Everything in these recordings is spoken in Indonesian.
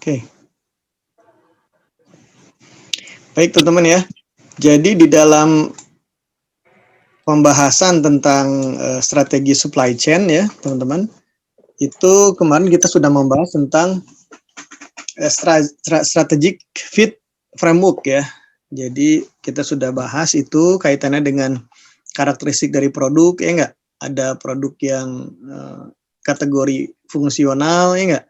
Oke. Baik teman-teman ya. Jadi di dalam pembahasan tentang strategi supply chain ya teman-teman, itu kemarin kita sudah membahas tentang strategic fit framework ya. Jadi kita sudah bahas itu kaitannya dengan karakteristik dari produk ya enggak? Ada produk yang kategori fungsional ya enggak?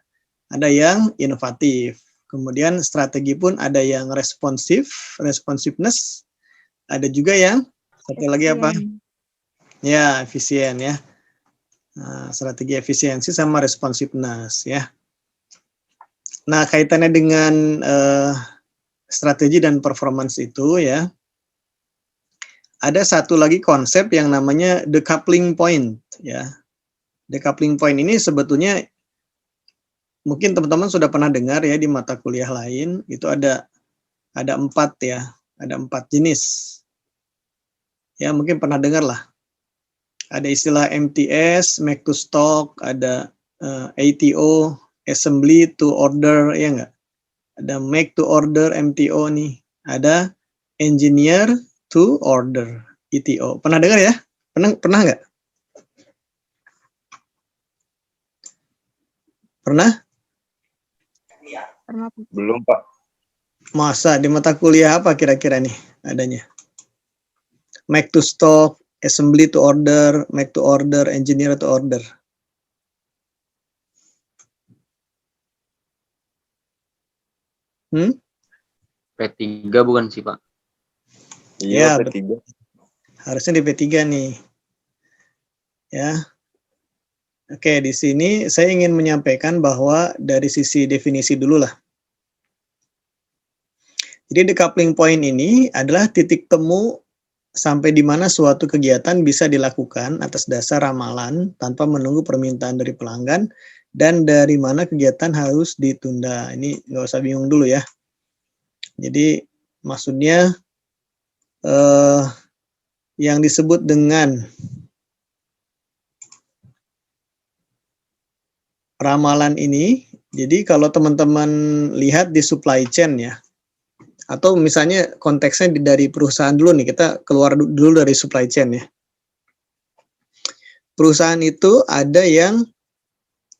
Ada yang inovatif. Kemudian strategi pun ada yang responsiveness, ada juga yang satu lagi apa? Ya, efisien ya. Nah, strategi efisiensi sama responsiveness ya. Nah, kaitannya dengan strategi dan performance itu ya, ada satu lagi konsep yang namanya decoupling point ya. Decoupling point ini sebetulnya mungkin teman-teman sudah pernah dengar ya di mata kuliah lain, itu ada 4 ya, ada 4 jenis. Ya, mungkin pernah dengar lah. Ada istilah MTS, make to stock, ada ATO, assembly to order, ya enggak? Ada make to order, MTO nih. Ada engineer to order, ETO. Pernah dengar ya? Pernah nggak? Pernah? Belum, Pak. Masa di mata kuliah apa kira-kira nih adanya? Make to stock, assembly to order, make to order, engineer to order. P3 bukan sih, Pak? Iya, Ya, P3. harusnya di P3 nih. Ya. Oke, di sini saya ingin menyampaikan bahwa dari sisi definisi dulu lah. Jadi decoupling point ini adalah titik temu sampai di mana suatu kegiatan bisa dilakukan atas dasar ramalan tanpa menunggu permintaan dari pelanggan dan dari mana kegiatan harus ditunda. Ini nggak usah bingung dulu ya. Jadi maksudnya yang disebut dengan ramalan ini, jadi kalau teman-teman lihat di supply chain ya, atau misalnya konteksnya dari perusahaan dulu nih, kita keluar dulu dari supply chain ya. Perusahaan itu ada yang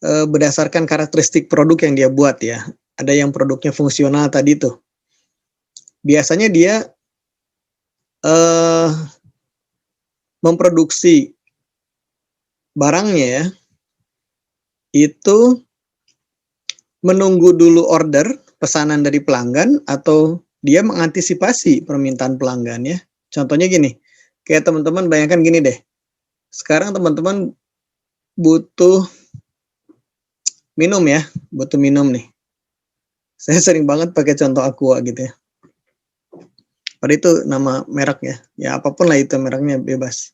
berdasarkan karakteristik produk yang dia buat ya. Ada yang produknya fungsional tadi tuh. Biasanya dia memproduksi barangnya ya, itu menunggu dulu order pesanan dari pelanggan atau dia mengantisipasi permintaan pelanggan ya. Contohnya gini, kayak teman-teman bayangkan gini deh. Sekarang teman-teman butuh minum ya, butuh minum nih. Saya sering banget pakai contoh Aqua gitu ya. Pada itu nama mereknya, ya apapun lah itu mereknya bebas.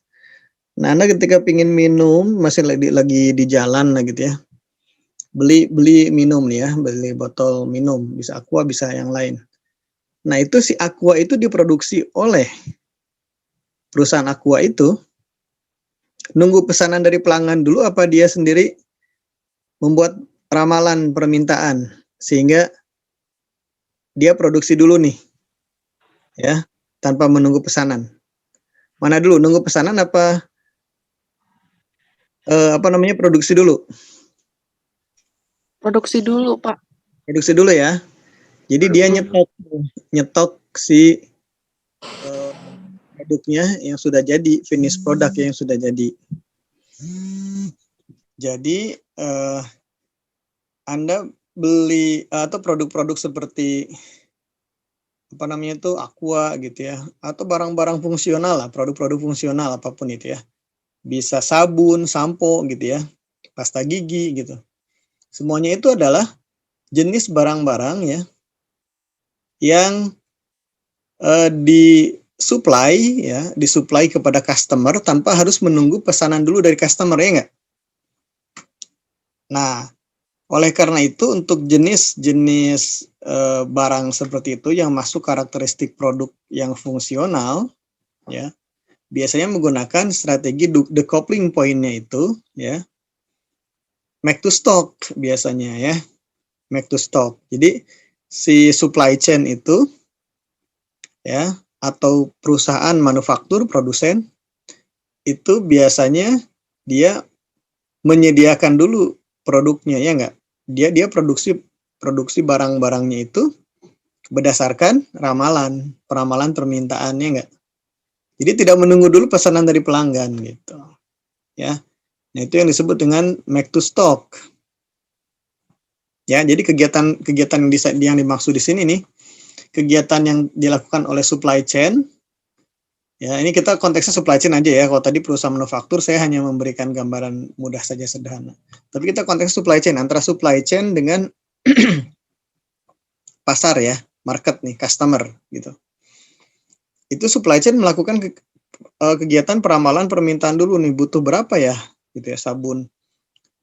Nah, Anda ketika pingin minum masih lagi di jalan lah gitu ya. Beli minum nih ya, beli botol minum, bisa Aqua bisa yang lain. Nah, itu si Aqua itu diproduksi oleh perusahaan Aqua itu nunggu pesanan dari pelanggan dulu apa dia sendiri membuat ramalan permintaan sehingga dia produksi dulu nih. Ya, tanpa menunggu pesanan. Mana dulu, nunggu pesanan apa produksi dulu? Produksi dulu, Pak. Produksi dulu ya. Jadi dia nyetok si produknya yang sudah jadi, finish product yang sudah jadi. Jadi Anda beli atau produk-produk seperti Aqua gitu ya, atau barang-barang fungsional lah, produk-produk fungsional apapun itu ya. Bisa sabun, sampo gitu ya, pasta gigi gitu. Semuanya itu adalah jenis barang-barang ya yang disuplai kepada customer tanpa harus menunggu pesanan dulu dari customer ya enggak? Nah, oleh karena itu untuk jenis-jenis barang seperti itu yang masuk karakteristik produk yang fungsional ya, biasanya menggunakan strategi decoupling point-nya itu ya, make to stock biasanya ya. make to stock. Jadi si supply chain itu ya atau perusahaan manufaktur produsen itu biasanya dia menyediakan dulu produknya ya enggak? Dia produksi barang-barangnya itu berdasarkan peramalan permintaannya enggak? Jadi tidak menunggu dulu pesanan dari pelanggan gitu. Ya. Nah, itu yang disebut dengan make to stock. Ya, jadi kegiatan yang dimaksud di sini nih, kegiatan yang dilakukan oleh supply chain. Ya, ini kita konteksnya supply chain aja ya. Kalau tadi perusahaan manufaktur saya hanya memberikan gambaran mudah saja sederhana. Tapi kita konteks supply chain antara supply chain dengan pasar ya, market nih, customer gitu. Itu supply chain melakukan kegiatan peramalan permintaan dulu nih, butuh berapa ya gitu ya, sabun,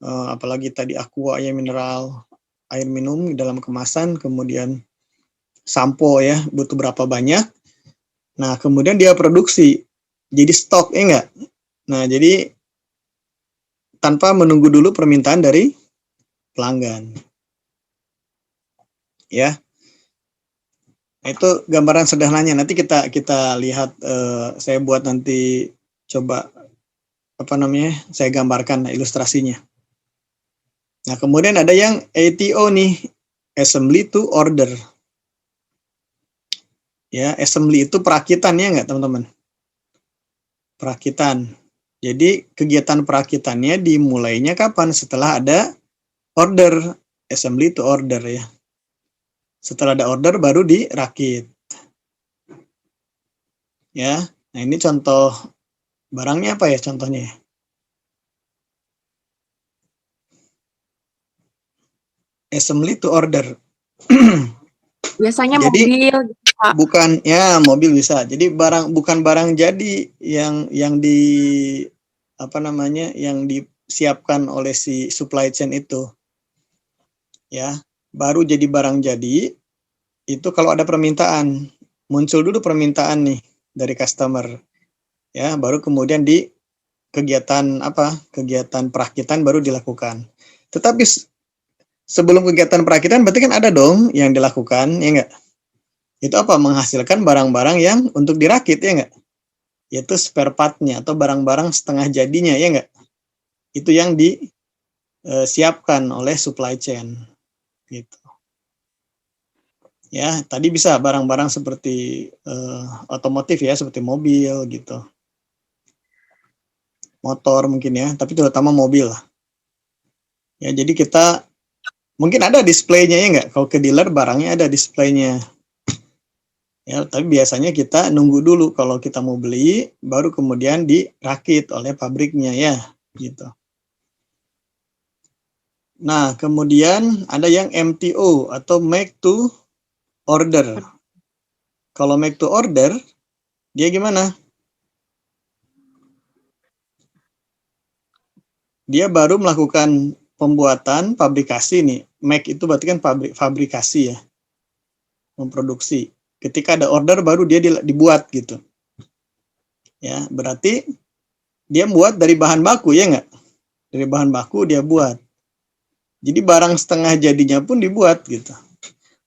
apalagi tadi aqua ya, mineral, air minum dalam kemasan, kemudian sampo ya, butuh berapa banyak. Nah, kemudian dia produksi jadi stok ya enggak? Nah, jadi tanpa menunggu dulu permintaan dari pelanggan. Ya. Nah, itu gambaran sederhananya. Nanti kita lihat, saya buat nanti coba saya gambarkan ilustrasinya. Nah, kemudian ada yang ATO nih, assembly to order. Ya, assembly itu perakitan ya enggak, teman-teman? Perakitan. Jadi kegiatan perakitannya dimulainya kapan? Setelah ada order, assembly to order ya. Setelah ada order baru dirakit. Ya. Nah, ini contoh barangnya apa ya contohnya? Assembly to order. Biasanya Jadi, mobil gitu, Pak. bukan ya mobil bisa. Jadi bukan barang jadi yang yang disiapkan oleh si supply chain itu. Ya, baru jadi barang jadi itu kalau ada permintaan. Muncul dulu permintaan nih dari customer. Ya, baru kemudian di kegiatan perakitan baru dilakukan. Tetapi sebelum kegiatan perakitan berarti kan ada dong yang dilakukan, ya enggak? Itu apa? Menghasilkan barang-barang yang untuk dirakit, ya enggak? Yaitu spare part-nya atau barang-barang setengah jadinya, ya enggak? Itu yang disiapkan oleh supply chain. Gitu. Ya, tadi bisa barang-barang seperti otomotif ya, seperti mobil gitu. Motor mungkin ya, tapi terutama mobil. Ya, jadi kita mungkin ada displaynya ya enggak? Kalau ke dealer barangnya ada displaynya. Ya, tapi biasanya kita nunggu dulu kalau kita mau beli, baru kemudian dirakit oleh pabriknya ya, gitu. Nah, kemudian ada yang MTO atau make to order. Kalau make to order, dia gimana? Dia baru melakukan pembuatan pabrikasi nih. Make itu berarti kan fabrikasi ya, memproduksi. Ketika ada order baru dia dibuat gitu. Ya, berarti dia buat dari bahan baku ya enggak? Dari bahan baku dia buat. Jadi barang setengah jadinya pun dibuat gitu.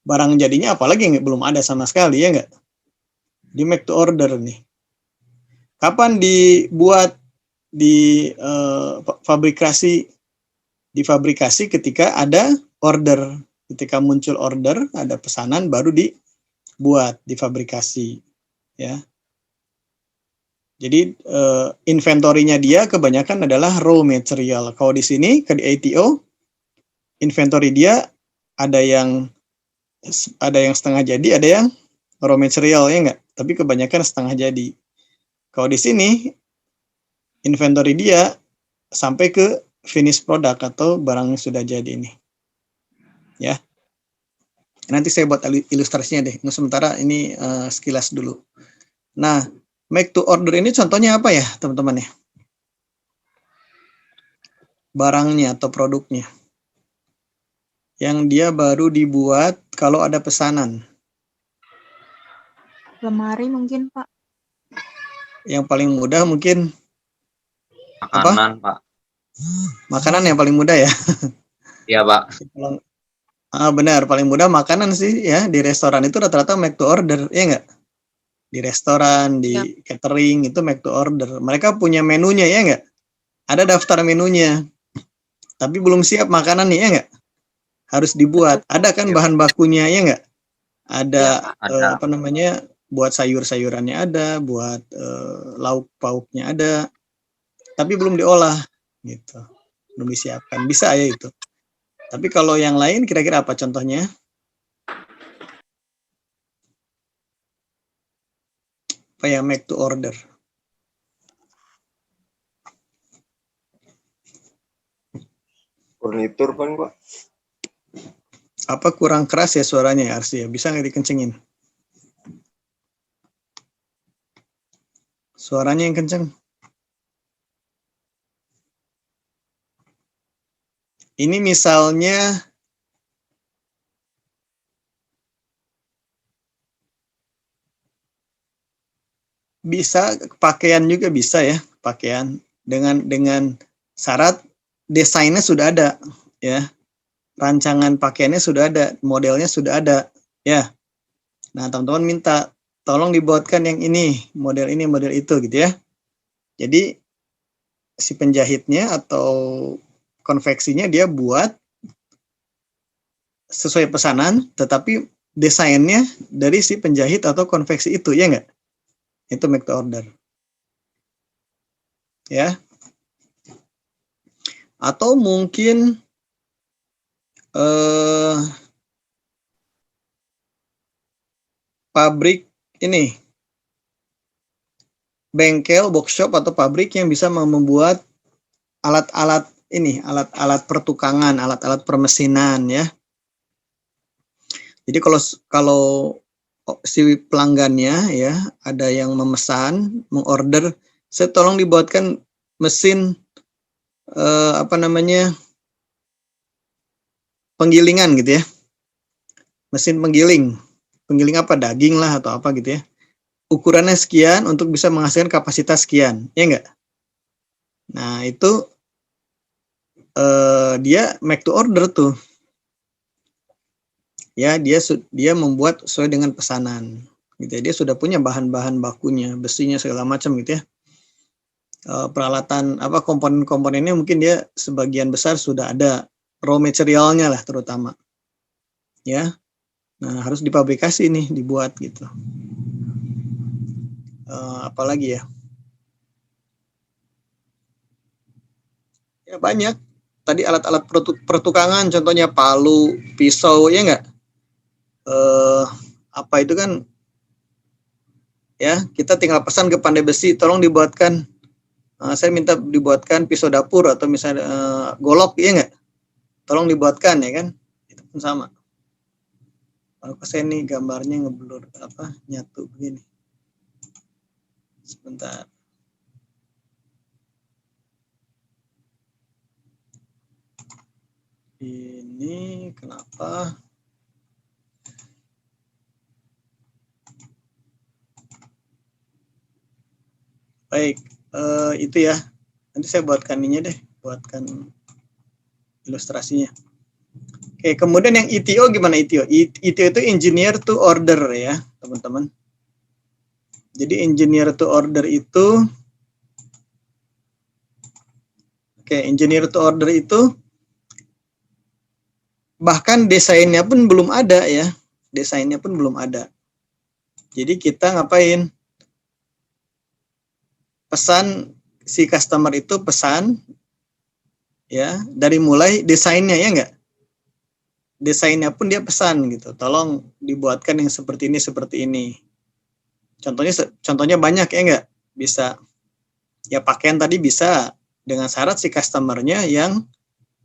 Barang jadinya apalagi belum ada sama sekali ya enggak? Di make to order nih. Kapan dibuat difabrikasi ketika ada order. Ketika muncul order, ada pesanan baru dibuat, difabrikasi ya. Jadi inventorinya dia kebanyakan adalah raw material. Kalau di sini di ATO inventory dia ada yang setengah jadi, ada yang raw material ya enggak? Tapi kebanyakan setengah jadi. Kalau di sini inventory dia sampai ke finish product atau barang yang sudah jadi ini. Ya. Nanti saya buat ilustrasinya deh. Nah, sementara ini sekilas dulu. Nah, make to order ini contohnya apa ya, teman-teman ya? Barangnya atau produknya. Yang dia baru dibuat kalau ada pesanan. Lemari mungkin, Pak. Yang paling mudah mungkin Makanan, Pak. Makanan yang paling mudah ya. Iya, Pak. Benar, paling mudah makanan sih ya, di restoran itu rata-rata make to order, ya nggak? Di restoran, Ya. di catering itu make to order. Mereka punya menunya, ya nggak? Ada daftar menunya, tapi belum siap makanannya, ya nggak? Harus dibuat. Betul, Pak. Ada kan bahan bakunya, ya nggak? Ada Iya, Pak. Ada. apa namanya, buat sayur-sayurannya ada, buat lauk pauknya ada, tapi belum diolah, gitu. Belum disiapkan. Bisa ya itu. Tapi kalau yang lain kira-kira apa contohnya? Apa yang make to order? Furnitur kan, Pak? Apa kurang keras ya suaranya ya, Arsi ya? Bisa nggak dikencengin? Suaranya yang kenceng. Ini misalnya bisa pakaian juga bisa ya, pakaian dengan syarat desainnya sudah ada ya. Rancangan pakaiannya sudah ada, modelnya sudah ada ya. Nah, teman-teman minta tolong dibuatkan yang ini, model itu gitu ya. Jadi si penjahitnya atau konveksinya dia buat sesuai pesanan, tetapi desainnya dari si penjahit atau konveksi itu, ya nggak? Itu make to order. Ya. Atau mungkin pabrik ini, bengkel, bookshop atau pabrik yang bisa membuat alat-alat ini, alat-alat pertukangan, alat-alat permesinan ya. Jadi kalau si pelanggannya ya ada yang memesan, mengorder, saya tolong dibuatkan mesin apa namanya, penggilingan gitu ya. Mesin penggiling apa, daging lah atau apa gitu ya. Ukurannya sekian untuk bisa menghasilkan kapasitas sekian, ya enggak? Nah, itu dia make to order tuh. Ya, dia membuat sesuai dengan pesanan. Gitu ya. Dia sudah punya bahan-bahan bakunya, besinya segala macam gitu ya. Peralatan apa komponen-komponennya mungkin dia sebagian besar sudah ada, raw materialnya lah terutama. Ya. Nah, harus dipabrikasi nih, dibuat gitu. Apalagi ya? Ya banyak. Tadi alat-alat pertukangan, contohnya palu, pisau, ya enggak? Apa itu kan? Ya, kita tinggal pesan ke pandai besi, tolong dibuatkan. Saya minta dibuatkan pisau dapur atau misalnya golok, ya enggak? Tolong dibuatkan ya kan? Itu pun sama. Kalau saya nih gambarnya ngeblur apa nyatu begini. Sebentar. Ini kenapa? Baik, itu ya. Nanti saya buatkan ininya deh, buatkan ilustrasinya. Oke, kemudian yang ETO gimana ETO? ETO itu engineer to order ya, teman-teman. Jadi engineer to order itu, engineer to order itu bahkan desainnya pun belum ada ya, desainnya pun belum ada. Jadi kita ngapain? Pesan, si customer itu pesan ya, dari mulai desainnya ya enggak? Desainnya pun dia pesan gitu, tolong dibuatkan yang seperti ini. Contohnya banyak ya enggak? Bisa ya, pakaian tadi bisa dengan syarat si customernya yang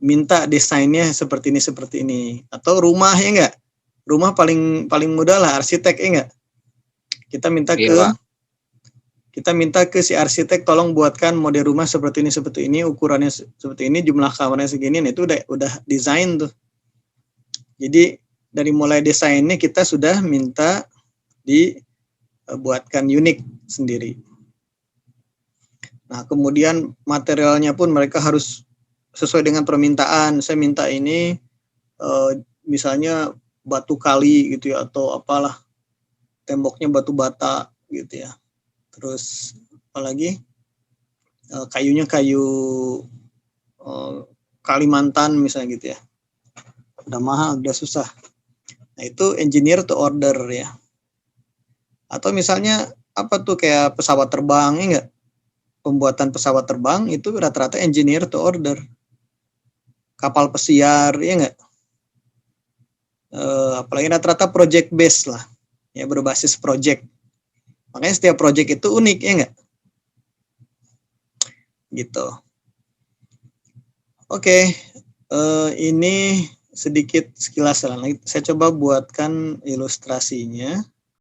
minta desainnya seperti ini. Atau rumah ya enggak? Rumah paling mudah lah, arsitek ya enggak? Kita minta ke si arsitek, tolong buatkan model rumah seperti ini, ukurannya seperti ini, jumlah kamarnya segini. Nah, itu udah desain tuh. Jadi dari mulai desainnya kita sudah minta dibuatkan unik sendiri. Nah, kemudian materialnya pun mereka harus sesuai dengan permintaan. Saya minta ini misalnya batu kali gitu ya, atau apalah, temboknya batu bata gitu ya. Terus apalagi kayunya kayu Kalimantan misalnya gitu ya. Udah mahal, udah susah. Nah, itu engineer to order ya. Atau misalnya apa tuh, kayak pesawat terbang ya enggak? Pembuatan pesawat terbang itu rata-rata engineer to order. Kapal pesiar ya enggak? Apalagi rata-rata project based lah. Ya, berbasis project. Makanya setiap project itu unik ya enggak? Gitu. Oke, ini sedikit sekilas lah. Saya coba buatkan ilustrasinya.